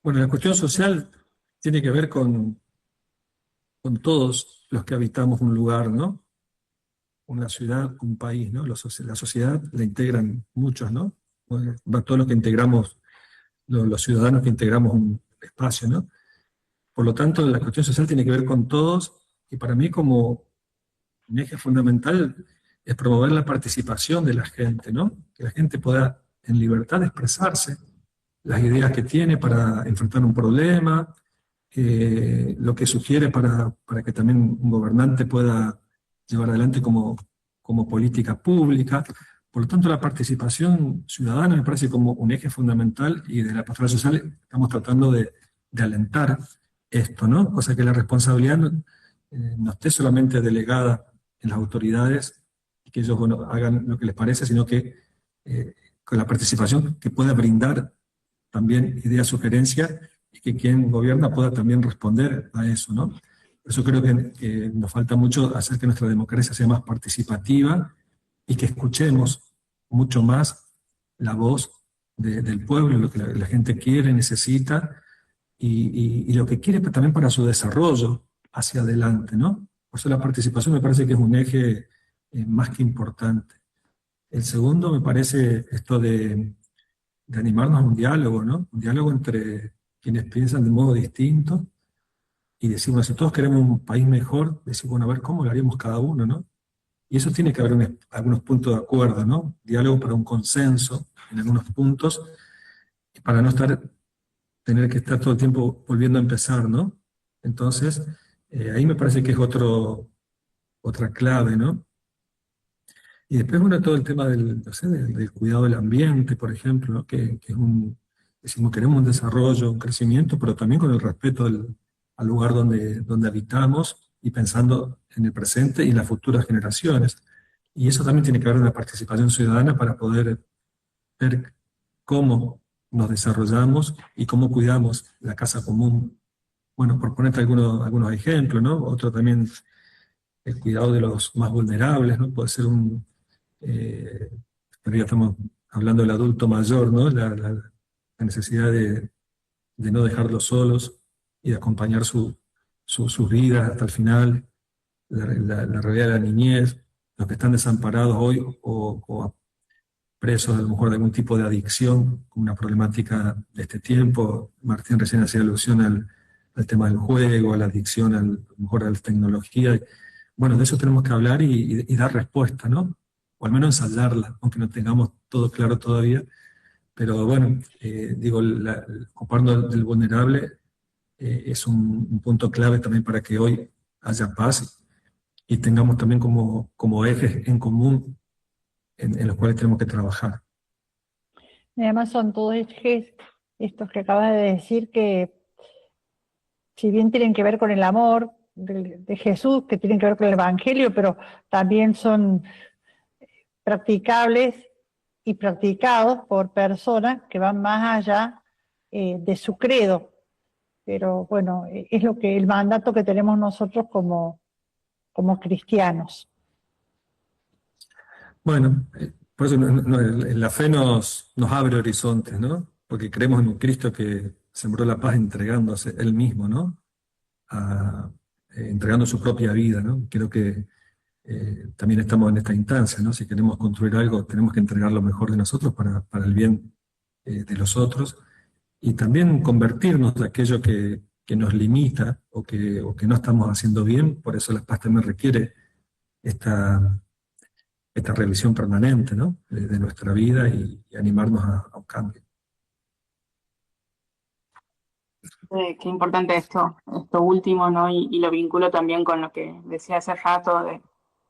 Speaker 5: Bueno, la cuestión social tiene que ver con todos los que habitamos un lugar, ¿no? Una ciudad, un país, ¿no? La sociedad la integran muchos, ¿no? Bueno, todos los que integramos, los ciudadanos que integramos un espacio, ¿no? Por lo tanto, la cuestión social tiene que ver con todos, y para mí como un eje fundamental es promover la participación de la gente, ¿no? Que la gente pueda en libertad expresarse las ideas que tiene para enfrentar un problema, lo que sugiere para que también un gobernante pueda llevar adelante como política pública. Por lo tanto, la participación ciudadana me parece como un eje fundamental, y de la pastoral social estamos tratando de alentar esto, ¿no? Cosa que la responsabilidad no esté solamente delegada en las autoridades, y que ellos, bueno, hagan lo que les parece, sino que con la participación que pueda brindar también ideas, sugerencias, y que quien gobierna pueda también responder a eso, ¿no? Por eso creo que nos falta mucho hacer que nuestra democracia sea más participativa, y que escuchemos mucho más la voz del pueblo, lo que la gente quiere, necesita, y lo que quiere también para su desarrollo hacia adelante, ¿no? Por eso la participación me parece que es un eje más que importante. El segundo me parece esto de animarnos a un diálogo, ¿no? Un diálogo entre quienes piensan de modo distinto, y decir, bueno, si todos queremos un país mejor, decir, bueno, a ver cómo lo haríamos cada uno, ¿no? Y eso tiene que haber algunos puntos de acuerdo, ¿no? Diálogo para un consenso en algunos puntos, y para no tener que estar todo el tiempo volviendo a empezar, ¿no? Entonces, ahí me parece que es otra clave, ¿no? Y después, bueno, todo el tema del cuidado del ambiente, por ejemplo, ¿no? Que es decimos, queremos un desarrollo, un crecimiento, pero también con el respeto al lugar donde habitamos, y pensando en el presente y en las futuras generaciones. Y eso también tiene que haber una participación ciudadana para poder ver cómo nos desarrollamos y cómo cuidamos la casa común. Bueno, por ponerte algunos ejemplos, ¿no? Otro también, el cuidado de los más vulnerables, ¿no? Puede ser pero ya estamos hablando del adulto mayor, ¿no? La necesidad de no dejarlos solos y de acompañar sus vidas hasta el final, la realidad de la niñez, los que están desamparados hoy o presos a lo mejor de algún tipo de adicción, una problemática de este tiempo. Martín recién hacía alusión al tema del juego, a la adicción, a lo mejor a la tecnología. Bueno, de eso tenemos que hablar y dar respuesta, ¿no? O al menos ensayarla, aunque no tengamos todo claro todavía. Pero bueno, digo, ocupando del vulnerable es un punto clave también para que hoy haya paz y tengamos también como ejes en común en los cuales tenemos que trabajar.
Speaker 1: Y además son todos ejes, estos que acabas de decir, que si bien tienen que ver con el amor de Jesús, que tienen que ver con el Evangelio, pero también son practicables y practicados por personas que van más allá de su credo. Pero bueno, es el mandato que tenemos nosotros como cristianos.
Speaker 5: Bueno, por eso la fe nos abre horizontes, ¿no? Porque creemos en un Cristo que sembró la paz entregándose Él mismo, ¿no? Entregando su propia vida, ¿no? Creo que también estamos en esta instancia, ¿no? Si queremos construir algo, tenemos que entregar lo mejor de nosotros para el bien de los otros, y también convertirnos de aquello que nos limita o que no estamos haciendo bien. Por eso la paz también requiere esta revisión permanente, ¿no? de nuestra vida y animarnos a un cambio.
Speaker 2: Qué importante esto último, ¿no? Y lo vinculo también con lo que decía hace rato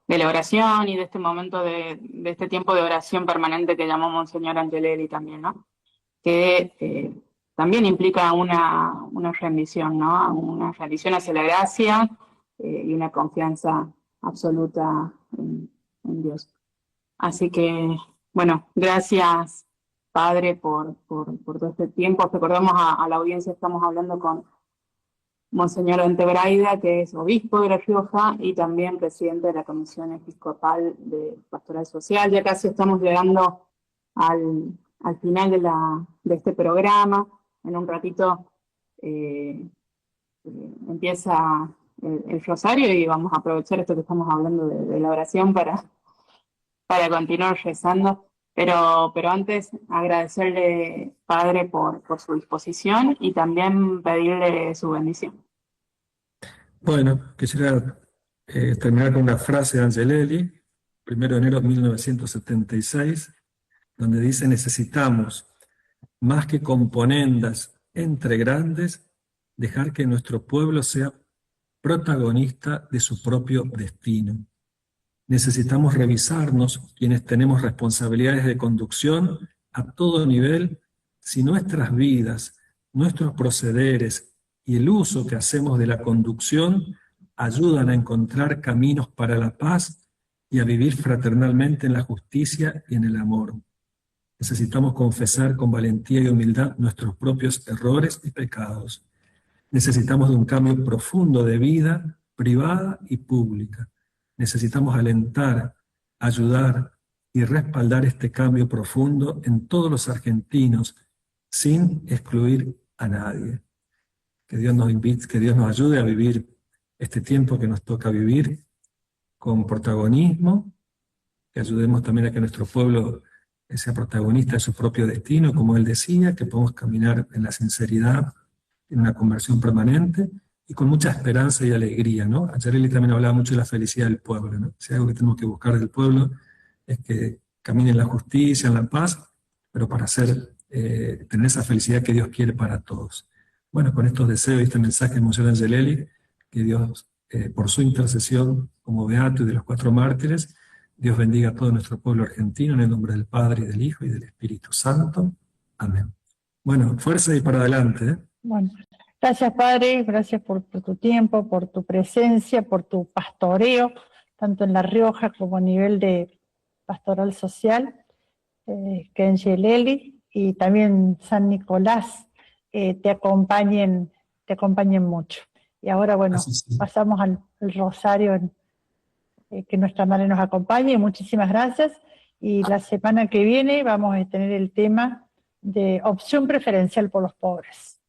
Speaker 2: de la oración y de este momento de este tiempo de oración permanente que llamó Monseñor Angelelli también, ¿no? Que también implica una rendición, ¿no? Una rendición hacia la gracia y una confianza absoluta en Dios. Así que, bueno, gracias, Padre, por todo este tiempo. Recordamos a la audiencia, estamos hablando con Monseñor Antebraida, que es obispo de La Rioja y también presidente de la Comisión Episcopal de Pastoral Social. Ya casi estamos llegando al final de este programa. En un ratito empieza el rosario y vamos a aprovechar esto que estamos hablando de la oración para continuar rezando. Pero antes agradecerle, Padre, por su disposición y también pedirle su bendición.
Speaker 5: Bueno, quisiera terminar con una frase de Angelelli, 1 de enero de 1976, donde dice: necesitamos, más que componendas entre grandes, dejar que nuestro pueblo sea protagonista de su propio destino. Necesitamos revisarnos, quienes tenemos responsabilidades de conducción a todo nivel, si nuestras vidas, nuestros procederes y el uso que hacemos de la conducción ayudan a encontrar caminos para la paz y a vivir fraternalmente en la justicia y en el amor. Necesitamos confesar con valentía y humildad nuestros propios errores y pecados. Necesitamos de un cambio profundo de vida privada y pública. Necesitamos alentar, ayudar y respaldar este cambio profundo en todos los argentinos, sin excluir a nadie. Que Dios nos invite, que Dios nos ayude a vivir este tiempo que nos toca vivir con protagonismo, que ayudemos también a que nuestro pueblo sea protagonista de su propio destino, como él decía, que podamos caminar en la sinceridad, en una conversión permanente, y con mucha esperanza y alegría, ¿no? Angelelli también hablaba mucho de la felicidad del pueblo, ¿no? Si hay algo que tenemos que buscar del pueblo es que camine en la justicia, en la paz, pero para tener esa felicidad que Dios quiere para todos. Bueno, con estos deseos y este mensaje de Monseñor Angelelli, que Dios, por su intercesión como beato y de los 4 mártires, Dios bendiga a todo nuestro pueblo argentino, en el nombre del Padre, y del Hijo, y del Espíritu Santo. Amén. Bueno, fuerza y para adelante, ¿eh?
Speaker 1: Bueno, gracias, Padre, gracias por tu tiempo, por tu presencia, por tu pastoreo tanto en La Rioja como a nivel de pastoral social, que en Yeleli y también San Nicolás te acompañen mucho. Y ahora, bueno,
Speaker 5: Así sea.
Speaker 1: pasamos al rosario, que nuestra madre nos acompañe. Muchísimas gracias. Y la semana que viene vamos a tener el tema de opción preferencial por los pobres.